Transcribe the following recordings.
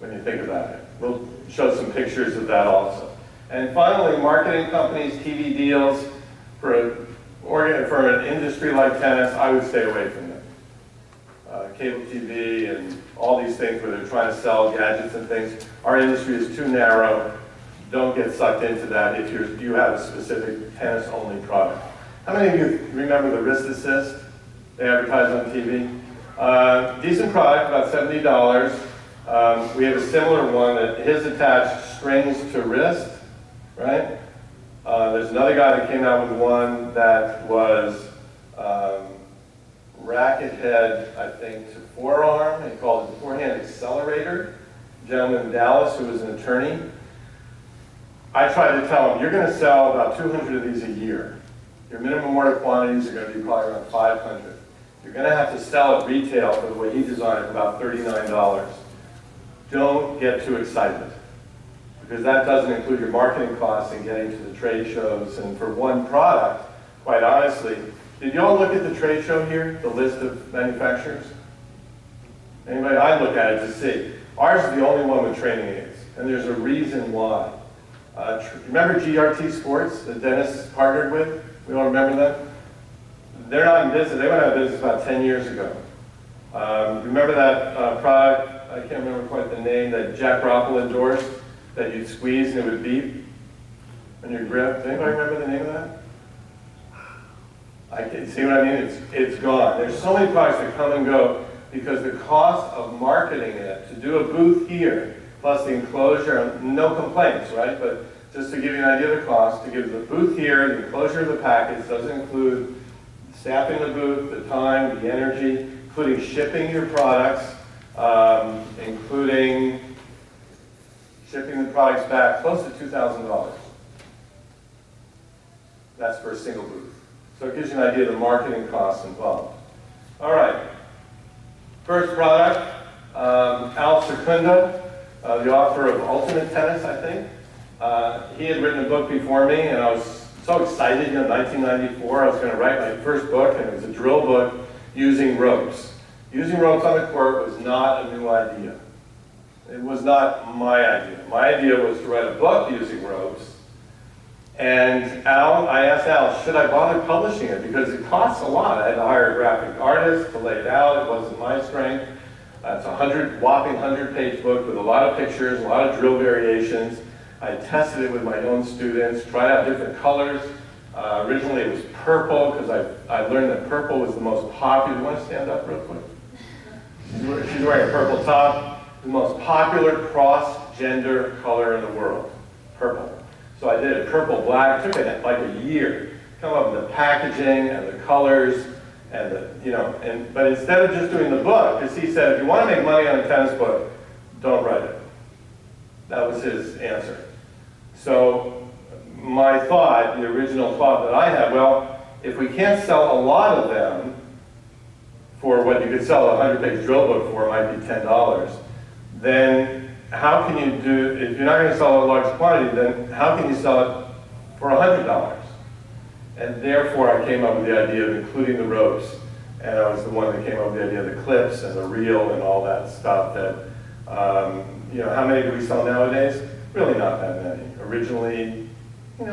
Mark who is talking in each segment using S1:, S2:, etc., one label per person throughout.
S1: when you think about it. We'll show some pictures of that also. And finally, marketing companies, TV deals, for an industry like tennis, I would stay away from them. Cable TV and all these things where they're trying to sell gadgets and things. Our industry is too narrow. Don't get sucked into that if you have a specific tennis-only product. How many of you remember the wrist assist they advertise on TV? Decent product, about $70. We have a similar one that his attached strings to wrist, right? There's another guy that came out with one that was racket head, I think, to forearm. He called it forehand accelerator. A gentleman in Dallas who was an attorney. I tried to tell him, you're going to sell about 200 of these a year. Your minimum order quantities are going to be probably around 500. You're going to have to sell at retail for the way he designed it for about $39. Don't get too excited, because that doesn't include your marketing costs and getting to the trade shows. And for one product, quite honestly, did you all look at the trade show here, the list of manufacturers? Anybody? I look at it to see. Ours is the only one with training aids, and there's a reason why. Remember GRT Sports that Dennis partnered with? We all remember them? They're not in business. They went out of business about 10 years ago. Remember that product, I can't remember quite the name, that Jack Roppel endorsed, that you'd squeeze and it would beep on your grip? Does anybody remember the name of that? I can see what I mean? It's gone. There's so many products that come and go because the cost of marketing it, to do a booth here, plus the enclosure, no complaints, right? But just to give you an idea of the cost, to give the booth here, the enclosure of the package doesn't include staffing the booth, the time, the energy, including shipping your products, including shipping the products back, close to $2,000. That's for a single booth. So it gives you an idea of the marketing costs involved. All right. First product, Al Secunda, the author of Ultimate Tennis, I think. He had written a book before me, and I was so excited. In 1994, I was going to write my first book, and it was a drill book using ropes. Using ropes on the court was not a new idea. It was not my idea. My idea was to write a book using ropes. And I asked Al, should I bother publishing it? Because it costs a lot. I had to hire a graphic artist to lay it out. It wasn't my strength. It's a whopping 100-page book with a lot of pictures, a lot of drill variations. I tested it with my own students, tried out different colors. Originally it was purple, because I learned that purple was the most popular. You want to stand up real quick? She's wearing a purple top. The most popular cross-gender color in the world, purple. So I did it purple black. It took it like a year to come up with the packaging and the colors and but instead of just doing the book, because he said, if you want to make money on a tennis book, don't write it. That was his answer. So my thought, the original thought that I had, well, if we can't sell a lot of them for what you could sell a 100-page drill book for, it might be $10, then how can you do, if you're not going to sell a large quantity, then how can you sell it for $100? And therefore I came up with the idea of including the ropes, and I was the one that came up with the idea of the clips and the reel and all that stuff that, how many do we sell nowadays? Really not that many. Originally, a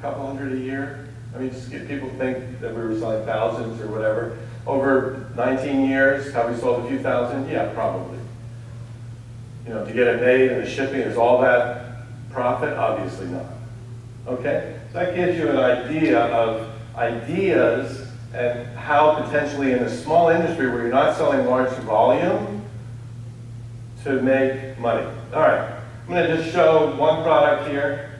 S1: couple hundred a year. I mean, just get people to think that we were selling thousands or whatever. Over 19 years, have we sold a few thousand? Yeah, probably. To get it made and the shipping, is all that profit? Obviously not. Okay? So that gives you an idea of ideas and how potentially in a small industry where you're not selling large volume to make money. All right. I'm going to just show one product here.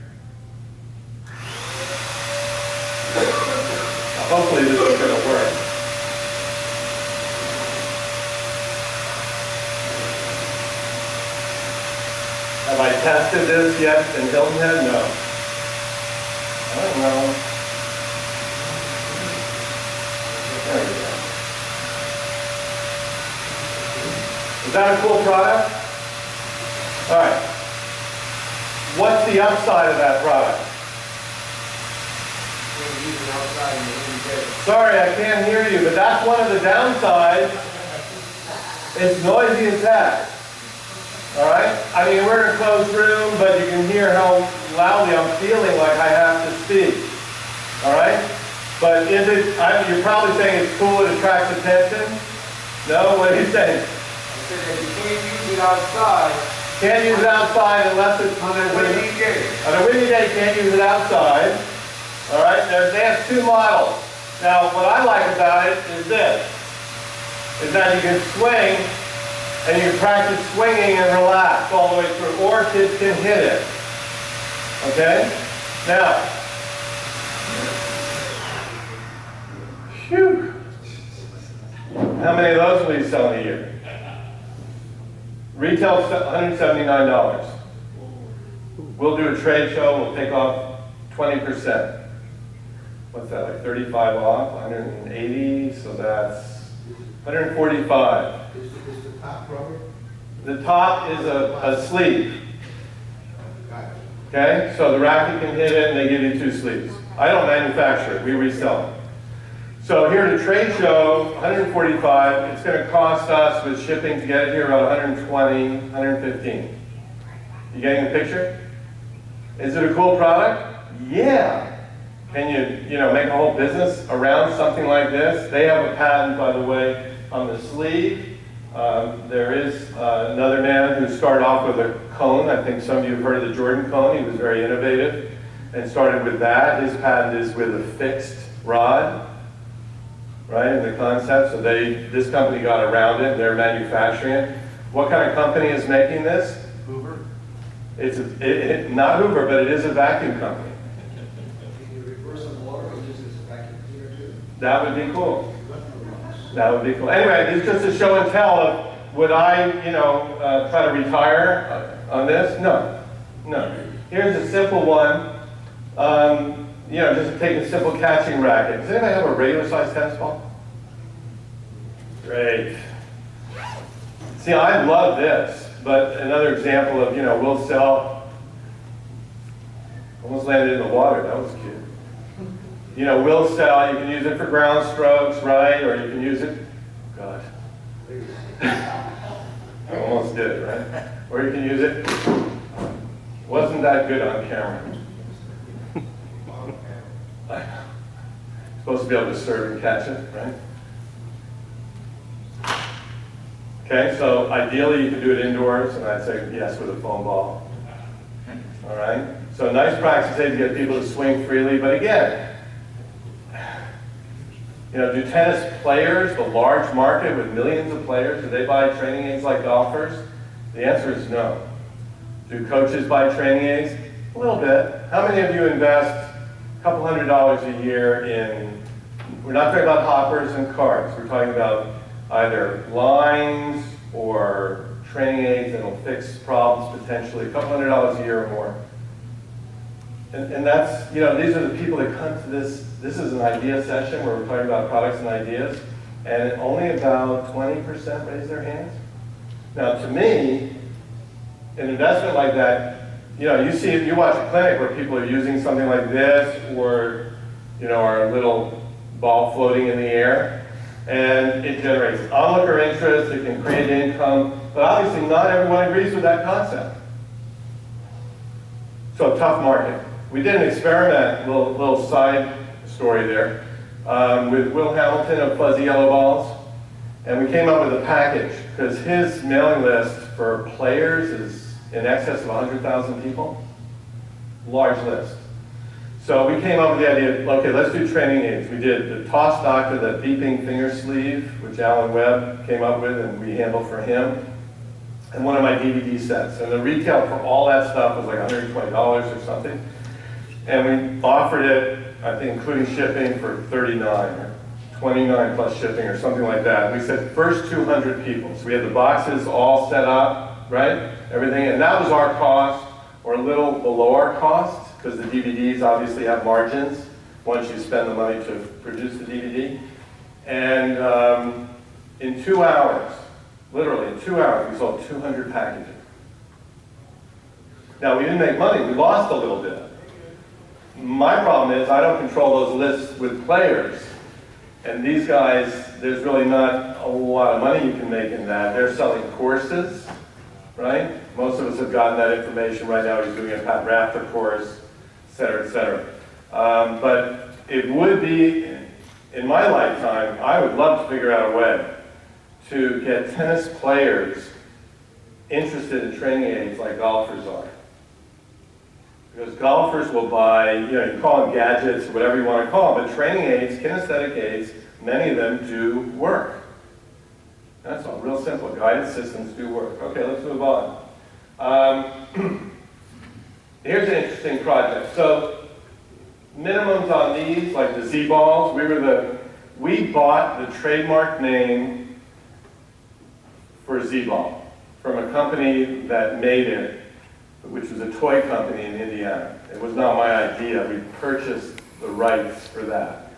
S1: Hopefully this is going to work. Have I tested this yet in Hilton Head? No. I don't know. There we go. Is that a cool product? All right. What's the upside of that product? Sorry, I can't hear you, but that's one of the downsides. It's noisy as heck. All right? I mean, we're in a closed room, but you can hear how loudly I'm feeling like I have to speak. All right? But is it, you're probably saying it's cool, it attracts attention? No? What are you saying?
S2: I said that you can't use it outside.
S1: Can't use it outside unless it's
S2: On a windy day.
S1: On a windy day, you can't use it outside. All right? They have two models. Now, what I like about it is this, is that you can swing, and you can practice swinging and relax all the way through, or kids can hit it. Okay? Now, phew. How many of those will you sell in a year? Retail $179. We'll do a trade show, we'll take off 20%. What's that, like 35 off, 180, so that's 145.
S2: Is the top rubber?
S1: The top is a sleeve.
S2: Got it.
S1: Okay, so the racket can hit it and they give you two sleeves. I don't manufacture it, we resell it. So here at a trade show, 145, it's going to cost us with shipping to get it here about 120, 115. You getting the picture? Is it a cool product? Yeah. Can you make a whole business around something like this? They have a patent, by the way, on the sleeve. There is another man who started off with a cone. I think some of you have heard of the Jordan cone. He was very innovative and started with that. His patent is with a fixed rod, right, in the concept. So this company got around it. They're manufacturing it. What kind of company is making this?
S2: Hoover?
S1: It's not Hoover, but it is a vacuum company.
S2: Can you reverse some water or use this vacuum cleaner too?
S1: That would be cool. That would be cool. Anyway, it's just a show and tell of, would I, try to retire on this? No. Here's a simple one. Just take a simple catching racket. Does anybody have a regular size tennis ball? Great. See, I love this, but another example of, we'll sell, almost landed in the water, that was cute. We'll sell, you can use it for ground strokes, right? Or you can use it, God. I almost did it, right? Or you can use it, wasn't that good on camera. Supposed to be able to serve and catch it, right? Okay, so ideally you can do it indoors, and I'd say yes with a foam ball. All right? So nice practice to get people to swing freely, but again, do tennis players, the large market with millions of players, do they buy training aids like golfers? The answer is no. Do coaches buy training aids? A little bit. How many of you invest a couple $100 a year in, we're not talking about hoppers and carts, we're talking about either lines or training aids that'll fix problems potentially, a couple $100 a year or more. And that's, these are the people that come to this. This is an idea session where we're talking about products and ideas, and only about 20% raise their hands. Now, to me, an investment like that, you watch a clinic where people are using something like this, or, our little ball floating in the air, and it generates onlooker interest, it can create income, but obviously not everyone agrees with that concept. So, tough market. We did an experiment, little side story there, with Will Hamilton of Fuzzy Yellow Balls, and we came up with a package, because his mailing list for players is in excess of 100,000 people. Large list. So we came up with the idea, okay, let's do training aids. We did the Toss Doctor, the beeping finger sleeve, which Alan Webb came up with and we handled for him, and one of my DVD sets. And the retail for all that stuff was like $120 or something. And we offered it, I think including shipping, for $39 or $29 plus shipping or something like that. And we said first 200 people. So we had the boxes all set up, right? Everything, and that was our cost, or a little below our cost, because the DVDs obviously have margins once you spend the money to produce the DVD. And in 2 hours, literally in 2 hours, we sold 200 packages. Now, we didn't make money, we lost a little bit. My problem is I don't control those lists with players. And these guys, there's really not a lot of money you can make in that. They're selling courses, right? Most of us have gotten that information. Right now he's doing a patent raptor course, et cetera, et cetera. But it would be, in my lifetime, I would love to figure out a way to get tennis players interested in training aids like golfers are. Because golfers will buy, you call them gadgets, whatever you want to call them, but training aids, kinesthetic aids, many of them do work. That's all, real simple. Guided systems do work. Okay, let's move on. Here's an interesting project. So, minimums on these, like the Z-balls, we bought the trademark name for Z-ball from a company that made it, which was a toy company in Indiana. It was not my idea. We purchased the rights for that.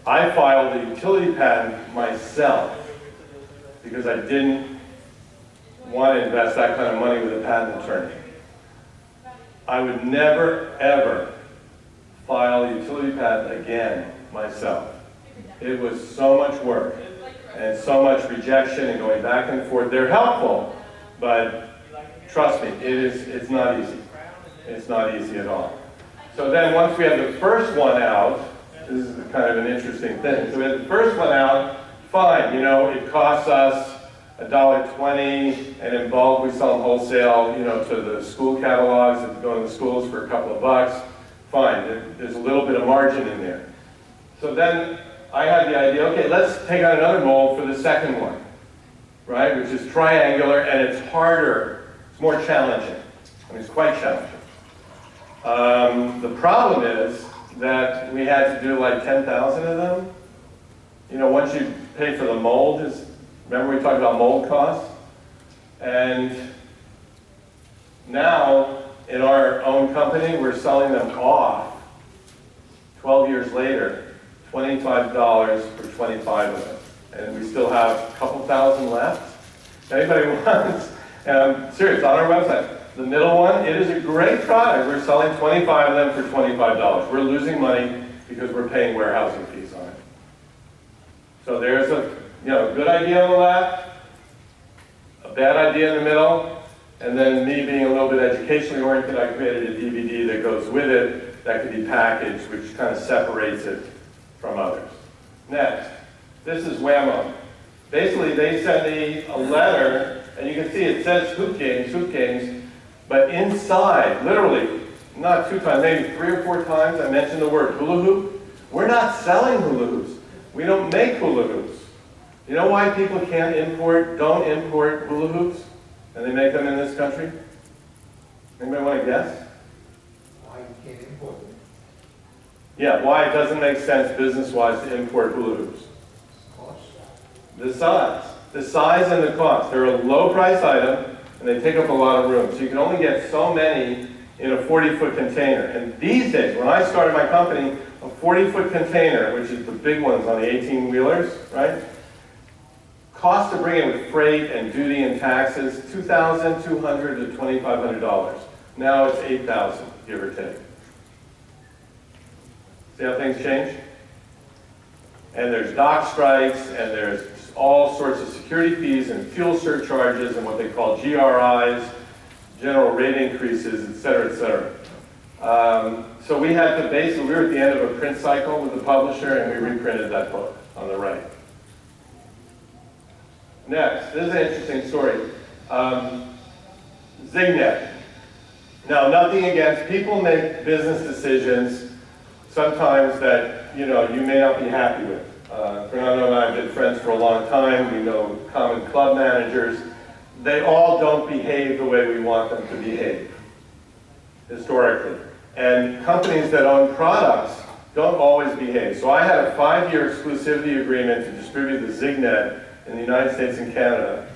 S1: I filed the utility patent myself because I didn't want to invest that kind of money with a patent attorney. I would never, ever file a utility patent again myself. It was so much work and so much rejection and going back and forth. They're helpful, but trust me, it's not easy. It's not easy at all. So then once we had the first one out, this is kind of an interesting thing. So we had the first one out, fine, it costs us $1.20, and in bulk we sell them wholesale, to the school catalogs that go to the schools for a couple of bucks. Fine, there's a little bit of margin in there. So then I had the idea, okay, let's take out another mold for the second one, right, which is triangular, and it's harder, it's more challenging. I mean, it's quite challenging. The problem is that we had to do like 10,000 of them. Once you pay for the mold, remember we talked about mold costs? And now, in our own company, we're selling them off, 12 years later, $25 for 25 of them. And we still have a couple thousand left. If anybody wants, and I'm serious, on our website, the middle one, it is a great product. We're selling 25 of them for $25. We're losing money because we're paying warehousing fees on it. So there's a good idea on the left, a bad idea in the middle, and then me being a little bit educationally oriented, I created a DVD that goes with it that could be packaged, which kind of separates it from others. Next, this is Whammo. Basically, they sent me a letter, and you can see it says hoop games, but inside, literally, not 2 times, maybe 3 or 4 times, I mentioned the word hula hoop. We're not selling hula hoops. We don't make hula hoops. You know why people don't import hula hoops, and they make them in this country? Anybody want to guess?
S2: Why you can't import them?
S1: Yeah, why it doesn't make sense business-wise to import hula hoops.
S2: Cost.
S1: The size and the cost. They're a low-price item, and they take up a lot of room. So you can only get so many in a 40-foot container. And these days, when I started my company, a 40-foot container, which is the big ones on the 18-wheelers, right? Cost to bring in with freight and duty and taxes, $2,200 to $2,500. Now it's $8,000, give or take. See how things change? And there's dock strikes, and there's all sorts of security fees and fuel surcharges and what they call GRIs, general rate increases, et cetera, et cetera. So we had to we were at the end of a print cycle with the publisher, and we reprinted that book on the right. Next, this is an interesting story. Zignet. Now, nothing against, people make business decisions sometimes that, you may not be happy with. Fernando and I have been friends for a long time. We know common club managers. They all don't behave the way we want them to behave, historically. And companies that own products don't always behave. So I had a 5-year exclusivity agreement to distribute the Zignet in the United States and Canada.